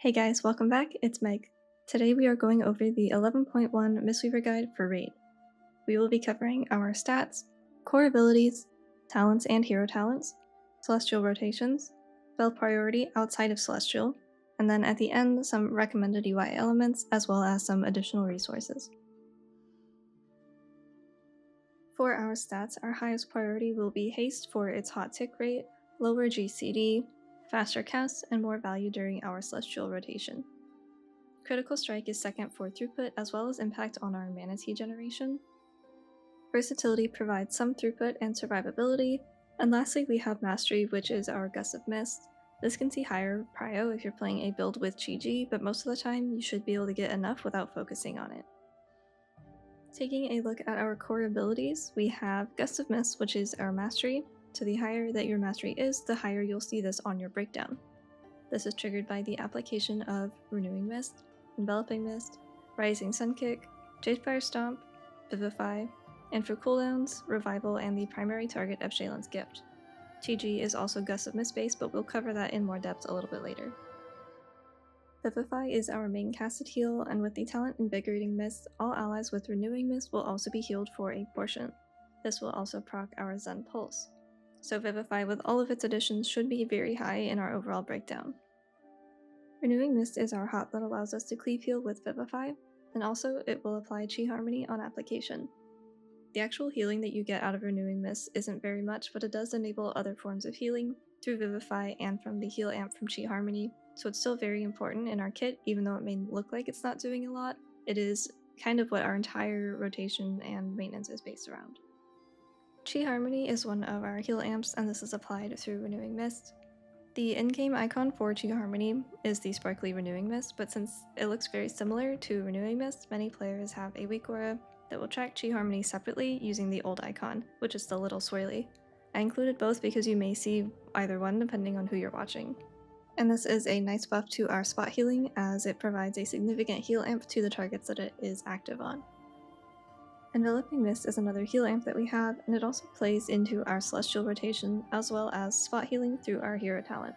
Hey guys, welcome back, it's Meg. Today we are going over the 11.1 Mistweaver guide for Raid. We will be covering our stats, core abilities, talents and hero talents, celestial rotations, spell priority outside of celestial, and then at the end some recommended UI elements as well as some additional resources. For our stats, our highest priority will be haste for its hot tick rate, lower GCD, faster cast, and more value during our celestial rotation. Critical Strike is second for throughput as well as impact on our manatee generation. Versatility provides some throughput and survivability. And lastly, we have Mastery, which is our Gust of Mist. This can see higher prio if you're playing a build with Chi-Ji, but most of the time you should be able to get enough without focusing on it. Taking a look at our core abilities, we have Gust of Mist, which is our Mastery. So the higher that your Mastery is, the higher you'll see this on your breakdown. This is triggered by the application of Renewing Mist, Enveloping Mist, Rising Sun Kick, Jadefire Stomp, Vivify, and for cooldowns, Revival and the primary target of Shaylin's Gift. Chi-Ji is also Gust of Mist based, but we'll cover that in more depth a little bit later. Vivify is our main casted heal, and with the talent Invigorating Mist, all allies with Renewing Mist will also be healed for a portion. This will also proc our Zen Pulse. So Vivify with all of its additions should be very high in our overall breakdown. Renewing Mist is our hop that allows us to cleave heal with Vivify, and also it will apply Chi Harmony on application. The actual healing that you get out of Renewing Mist isn't very much, but it does enable other forms of healing through Vivify and from the heal amp from Chi Harmony, so it's still very important in our kit, even though it may look like it's not doing a lot. It is kind of what our entire rotation and maintenance is based around. Chi Harmony is one of our heal amps, and this is applied through Renewing Mist. The in-game icon for Chi Harmony is the sparkly Renewing Mist, but since it looks very similar to Renewing Mist, many players have a weak aura that will track Chi Harmony separately using the old icon, which is the little swirly. I included both because you may see either one depending on who you're watching. And this is a nice buff to our spot healing, as it provides a significant heal amp to the targets that it is active on. Enveloping Mist is another heal amp that we have, and it also plays into our celestial rotation as well as spot healing through our hero talent.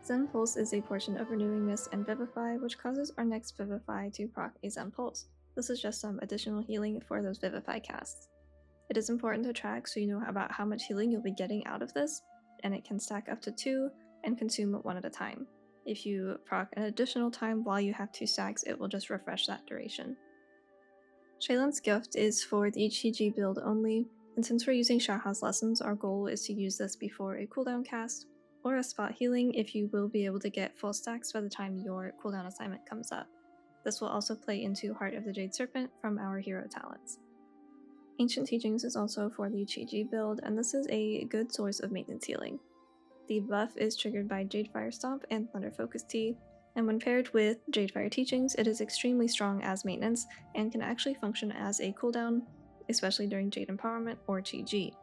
Zen Pulse is a portion of Renewing Mist and Vivify, which causes our next Vivify to proc a Zen Pulse. This is just some additional healing for those Vivify casts. It is important to track so you know about how much healing you'll be getting out of this, and it can stack up to 2 and consume 1 at a time. If you proc an additional time while you have 2 stacks, it will just refresh that duration. Shaylin's Gift is for the Chi-Ji build only, and since we're using Shaha's Lessons, our goal is to use this before a cooldown cast, or a spot healing if you will be able to get full stacks by the time your cooldown assignment comes up. This will also play into Heart of the Jade Serpent from our hero talents. Ancient Teachings is also for the Chi-Ji build, and this is a good source of maintenance healing. The buff is triggered by Jadefire Stomp and Thunder Focus Tea, and when paired with Jadefire Teachings, it is extremely strong as maintenance and can actually function as a cooldown, especially during Jade Empowerment or Chi-Ji.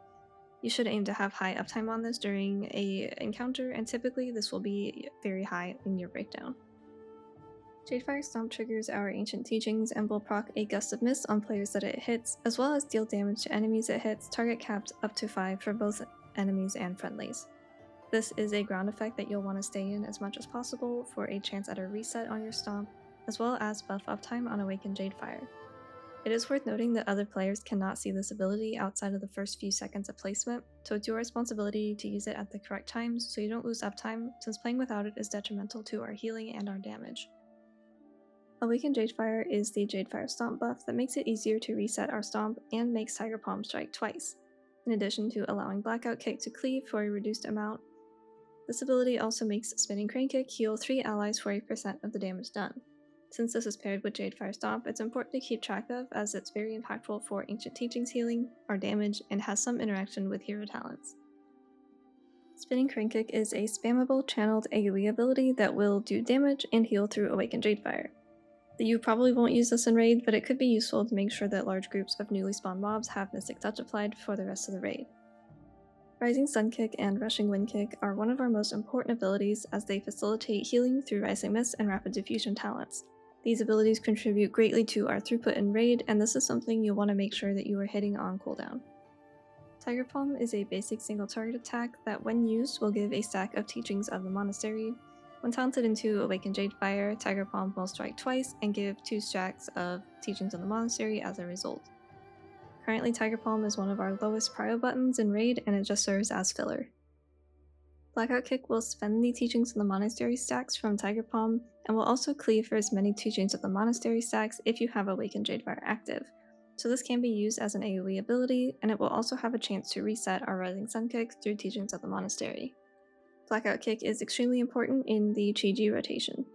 You should aim to have high uptime on this during an encounter, and typically this will be very high in your breakdown. Jadefire Stomp triggers our Ancient Teachings and will proc a Gust of Mist on players that it hits, as well as deal damage to enemies it hits, target capped up to 5 for both enemies and friendlies. This is a ground effect that you'll want to stay in as much as possible for a chance at a reset on your stomp, as well as buff uptime on Awakened Jadefire. It is worth noting that other players cannot see this ability outside of the first few seconds of placement, so it's your responsibility to use it at the correct times so you don't lose uptime, since playing without it is detrimental to our healing and our damage. Awakened Jadefire is the Jadefire Stomp buff that makes it easier to reset our stomp and makes Tiger Palm strike twice, in addition to allowing Blackout Kick to cleave for a reduced amount. This ability also makes Spinning Crane Kick heal 3 allies for 8% of the damage done. Since this is paired with Jadefire Stomp, it's important to keep track of, as it's very impactful for Ancient Teachings healing, our damage, and has some interaction with hero talents. Spinning Crane Kick is a spammable channeled AoE ability that will do damage and heal through Awakened Jadefire. You probably won't use this in raid, but it could be useful to make sure that large groups of newly spawned mobs have Mystic Touch applied for the rest of the raid. Rising Sun Kick and Rushing Wind Kick are one of our most important abilities, as they facilitate healing through Rising Mist and Rapid Diffusion talents. These abilities contribute greatly to our throughput in raid, and this is something you'll want to make sure that you are hitting on cooldown. Tiger Palm is a basic single target attack that when used will give a stack of Teachings of the Monastery, When talented into Awakened Jadefire, Tiger Palm will strike twice and give 2 stacks of Teachings of the Monastery as a result. Currently, Tiger Palm is one of our lowest prio buttons in Raid, and it just serves as filler. Blackout Kick will spend the Teachings of the Monastery stacks from Tiger Palm, and will also cleave for as many Teachings of the Monastery stacks if you have Awakened Jadefire active. So this can be used as an AoE ability, and it will also have a chance to reset our Rising Sun Kick through Teachings of the Monastery. Blackout Kick is extremely important in the Chi-Ji rotation.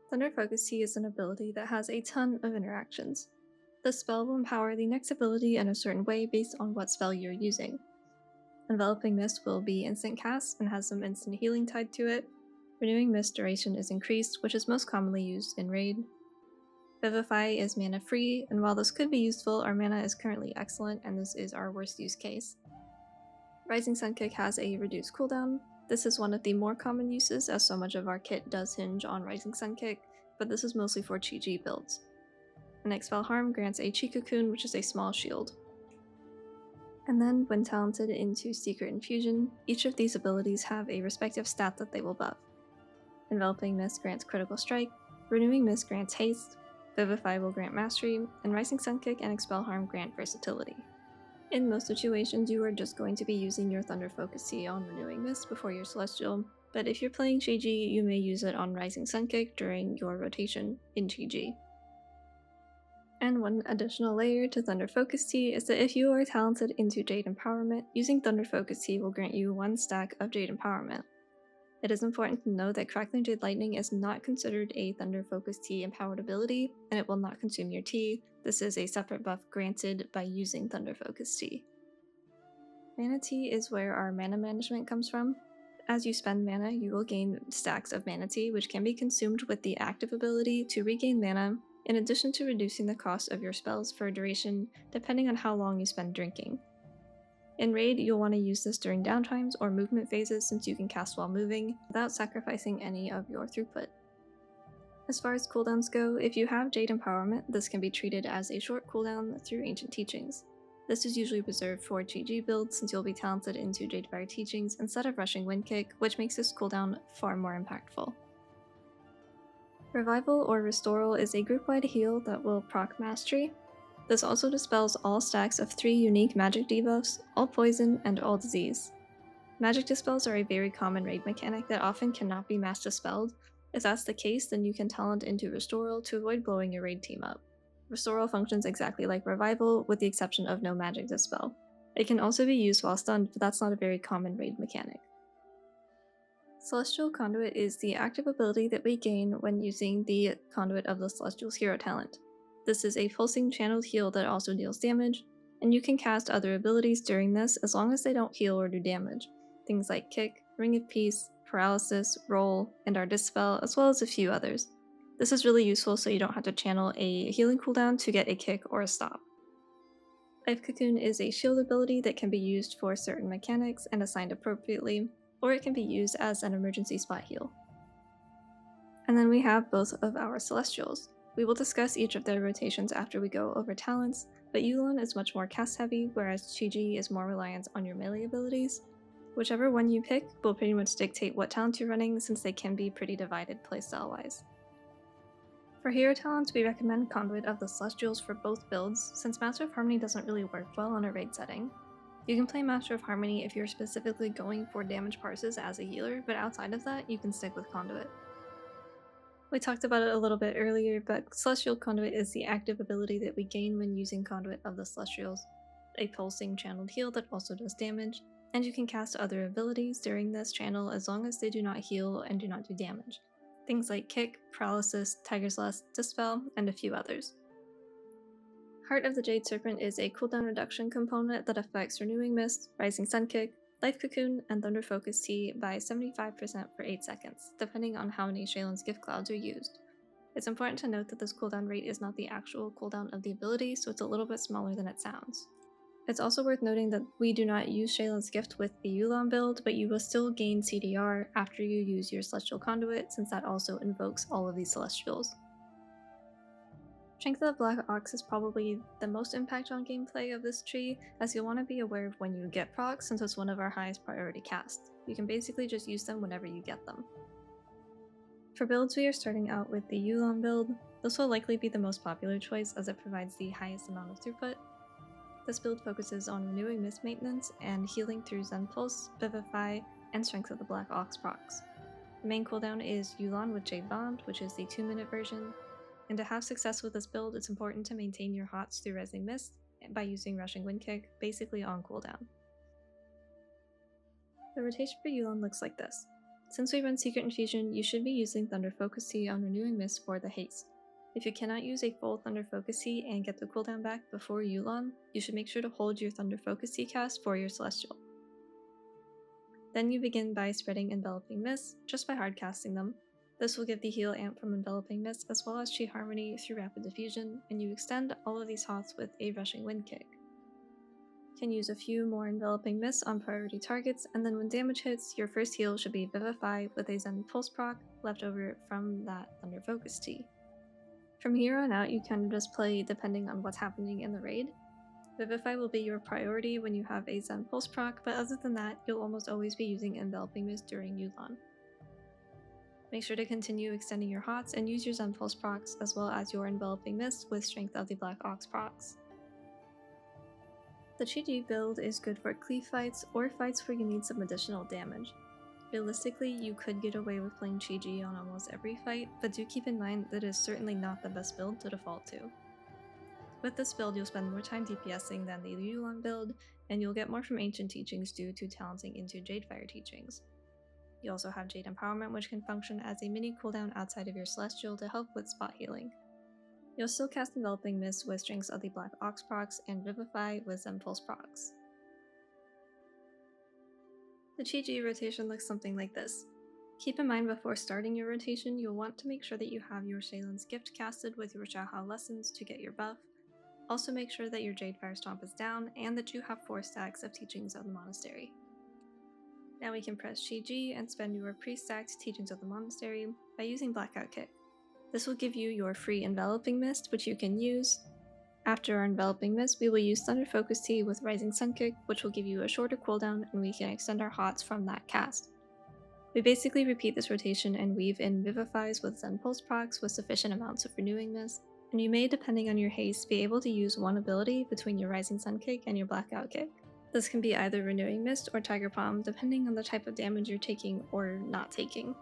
Thunder Focus Tea is an ability that has a ton of interactions. The spell will empower the next ability in a certain way based on what spell you're using. Enveloping Mist will be instant cast and has some instant healing tied to it. Renewing Mist duration is increased, which is most commonly used in Raid. Vivify is mana free, and while this could be useful, our mana is currently excellent and this is our worst use case. Rising Sun Kick has a reduced cooldown. This is one of the more common uses as so much of our kit does hinge on Rising Sun Kick, but this is mostly for Chi-Ji builds. An Expel Harm grants a Chi Cocoon, which is a small shield. And then, when talented into Secret Infusion, each of these abilities have a respective stat that they will buff. Enveloping Mist grants Critical Strike, Renewing Mist grants Haste, Vivify will grant Mastery, and Rising Sun Kick and Expel Harm grant Versatility. In most situations, you are just going to be using your Thunder Focus Tea on Renewing Mist before your Celestial, but if you're playing Chi-Ji, you may use it on Rising Sun Kick during your rotation in Chi-Ji. And one additional layer to Thunder Focus Tea is that if you are talented into Jade Empowerment, using Thunder Focus Tea will grant you 1 stack of Jade Empowerment. It is important to know that Crackling Jade Lightning is not considered a Thunder Focus Tea empowered ability, and it will not consume your tea. This is a separate buff granted by using Thunder Focus Tea. Mana Tea is where our mana management comes from. As you spend mana, you will gain stacks of Mana Tea, which can be consumed with the active ability to regain mana, in addition to reducing the cost of your spells for a duration depending on how long you spend drinking. In Raid, you'll want to use this during downtimes or movement phases since you can cast while moving without sacrificing any of your throughput. As far as cooldowns go, if you have Jade Empowerment, this can be treated as a short cooldown through Ancient Teachings. This is usually reserved for Chi-Ji builds since you'll be talented into Jadefire Teachings instead of rushing Wind Kick, which makes this cooldown far more impactful. Revival or Restoral is a group-wide heal that will proc Mastery. This also dispels all stacks of 3 unique magic debuffs, all poison, and all disease. Magic dispels are a very common raid mechanic that often cannot be mass dispelled. If that's the case, then you can talent into Restoral to avoid blowing your raid team up. Restoral functions exactly like Revival, with the exception of no magic dispel. It can also be used while stunned, but that's not a very common raid mechanic. Celestial Conduit is the active ability that we gain when using the Conduit of the Celestial's hero talent. This is a pulsing channeled heal that also deals damage, and you can cast other abilities during this as long as they don't heal or do damage. Things like Kick, Ring of Peace, Paralysis, Roll, and our Dispel, as well as a few others. This is really useful so you don't have to channel a healing cooldown to get a kick or a stop. Life Cocoon is a shield ability that can be used for certain mechanics and assigned appropriately, or it can be used as an emergency spot heal. And then we have both of our Celestials. We will discuss each of their rotations after we go over talents, but Yulon is much more cast heavy, whereas Chi-Ji is more reliant on your melee abilities. Whichever one you pick will pretty much dictate what talent you're running, since they can be pretty divided playstyle wise. For hero talents, we recommend Conduit of the Celestials for both builds, since Master of Harmony doesn't really work well on a raid setting. You can play Master of Harmony if you're specifically going for damage parses as a healer, but outside of that, you can stick with Conduit. We talked about it a little bit earlier, but Celestial Conduit is the active ability that we gain when using Conduit of the Celestials, a pulsing channeled heal that also does damage, and you can cast other abilities during this channel as long as they do not heal and do not do damage. Things like Kick, Paralysis, Tiger's Lust, Dispel, and a few others. Heart of the Jade Serpent is a cooldown reduction component that affects Renewing Mist, Rising Sun Kick, Life Cocoon, and Thunder Focus Tea by 75% for 8 seconds, depending on how many Shaylin's gift clouds are used. It's important to note that this cooldown rate is not the actual cooldown of the ability, so it's a little bit smaller than it sounds. It's also worth noting that we do not use Shaylin's gift with the Yulon build, but you will still gain CDR after you use your Celestial Conduit, since that also invokes all of these Celestials. Strength of the Black Ox is probably the most impact on gameplay of this tree, as you'll want to be aware of when you get procs since it's one of our highest priority casts. You can basically just use them whenever you get them. For builds, we are starting out with the Yulon build. This will likely be the most popular choice as it provides the highest amount of throughput. This build focuses on renewing mist maintenance and healing through Zen Pulse, Vivify, and Strength of the Black Ox procs. The main cooldown is Yulon with Jade Bond, which is the 2-minute version, and to have success with this build, it's important to maintain your HOTS through Rising Mist by using Rushing Wind Kick, basically on cooldown. The rotation for Yulon looks like this. Since we run Secret Infusion, you should be using Thunder Focus Tea on Renewing Mist for the haste. If you cannot use a full Thunder Focus Tea and get the cooldown back before Yulon, you should make sure to hold your Thunder Focus Tea cast for your Celestial. Then you begin by spreading Enveloping Mist, just by hard casting them. This will give the heal amp from Enveloping Mist as well as Chi Harmony through Rapid Diffusion, and you extend all of these HOTS with a Rushing Wind Kick. You can use a few more Enveloping Mists on priority targets, and then when damage hits, your first heal should be Vivify with a Zen Pulse proc left over from that Thunder Focus Tea. From here on out, you can just play depending on what's happening in the raid. Vivify will be your priority when you have a Zen Pulse proc, but other than that, you'll almost always be using Enveloping Mist during Yulon. Make sure to continue extending your HOTS and use your Zen Pulse procs as well as your Enveloping Mist with Strength of the Black Ox procs. The Chi build is good for cleave fights or fights where you need some additional damage. Realistically, you could get away with playing Chi on almost every fight, but do keep in mind that it is certainly not the best build to default to. With this build, you'll spend more time DPSing than the Yulon build, and you'll get more from Ancient Teachings due to talenting into Jadefire Teachings. You also have Jade Empowerment, which can function as a mini cooldown outside of your Celestial to help with spot healing. You'll still cast Enveloping Mist with Strengths of the Black Ox procs and Vivify with Zen Pulse procs. The Chi rotation looks something like this. Keep in mind before starting your rotation, you'll want to make sure that you have your Shaylin's Gift casted with your Xiaohao Lessons to get your buff. Also make sure that your Jadefire Stomp is down and that you have 4 stacks of Teachings of the Monastery. Now we can press Chi and spend your pre-stacked Teachings of the Monastery by using Blackout Kick. This will give you your free Enveloping Mist, which you can use. After our Enveloping Mist, we will use Thunder Focus Tea with Rising Sun Kick, which will give you a shorter cooldown and we can extend our HOTS from that cast. We basically repeat this rotation and weave in Vivifies with Zen Pulse procs with sufficient amounts of Renewing Mist, and you may, depending on your haste, be able to use one ability between your Rising Sun Kick and your Blackout Kick. This can be either Renewing Mist or Tiger Palm, depending on the type of damage you're taking or not taking.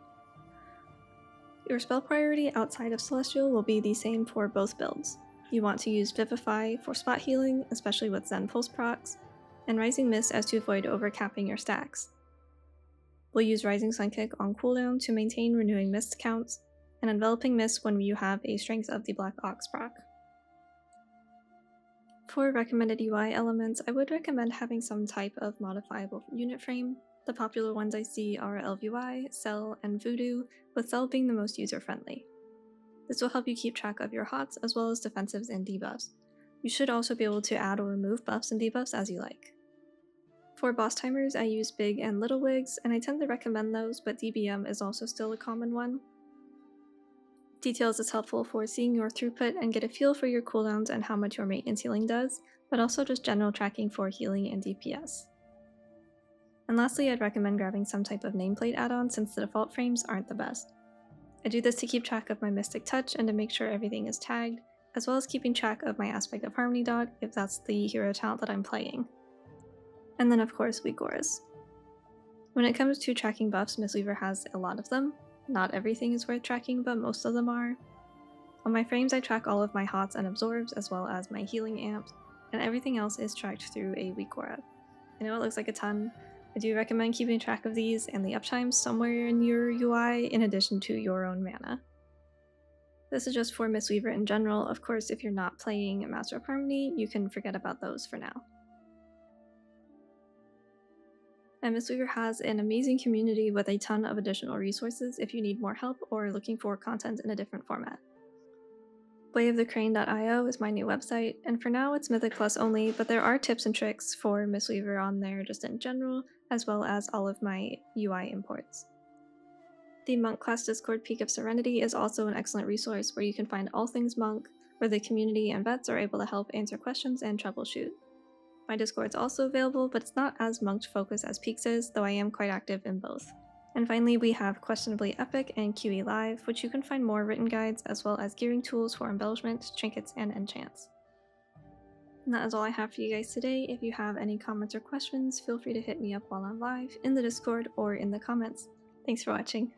Your spell priority outside of Celestial will be the same for both builds. You want to use Vivify for spot healing, especially with Zen Pulse procs, and Rising Mist as to avoid overcapping your stacks. We'll use Rising Sun Kick on cooldown to maintain Renewing Mist counts, and Enveloping Mist when you have a Strength of the Black Ox proc. For recommended UI elements, I would recommend having some type of modifiable unit frame. The popular ones I see are LVY, Cell, and Voodoo, with Cell being the most user-friendly. This will help you keep track of your HOTS as well as defensives and debuffs. You should also be able to add or remove buffs and debuffs as you like. For boss timers, I use Big and Little Wigs, and I tend to recommend those, but DBM is also still a common one. Details is helpful for seeing your throughput and get a feel for your cooldowns and how much your maintenance healing does, but also just general tracking for healing and DPS. And lastly, I'd recommend grabbing some type of nameplate add-on since the default frames aren't the best. I do this to keep track of my Mystic Touch and to make sure everything is tagged, as well as keeping track of my Aspect of Harmony dot if that's the hero talent that I'm playing. And then of course, Weak Auras. When it comes to tracking buffs, Mistweaver has a lot of them. Not everything is worth tracking, but most of them are. On my frames, I track all of my HOTS and Absorbs, as well as my healing amps, and everything else is tracked through a Weak Aura. I know it looks like a ton. I do recommend keeping track of these and the uptimes somewhere in your UI in addition to your own mana. This is just for Mistweaver in general. Of course, if you're not playing Master of Harmony, you can forget about those for now. And Mistweaver has an amazing community with a ton of additional resources if you need more help or are looking for content in a different format. wayofthecrane.io is my new website, and for now it's Mythic Plus only, but there are tips and tricks for Mistweaver on there just in general, as well as all of my UI imports. The Monk class Discord Peak of Serenity is also an excellent resource where you can find all things Monk, where the community and vets are able to help answer questions and troubleshoot. My Discord is also available, but it's not as Monk focused as Peaks is, though I am quite active in both. And finally, we have Questionably Epic and QE Live, which you can find more written guides as well as gearing tools for embellishment, trinkets, and enchants. And that is all I have for you guys today. If you have any comments or questions, feel free to hit me up while I'm live in the Discord or in the comments. Thanks for watching.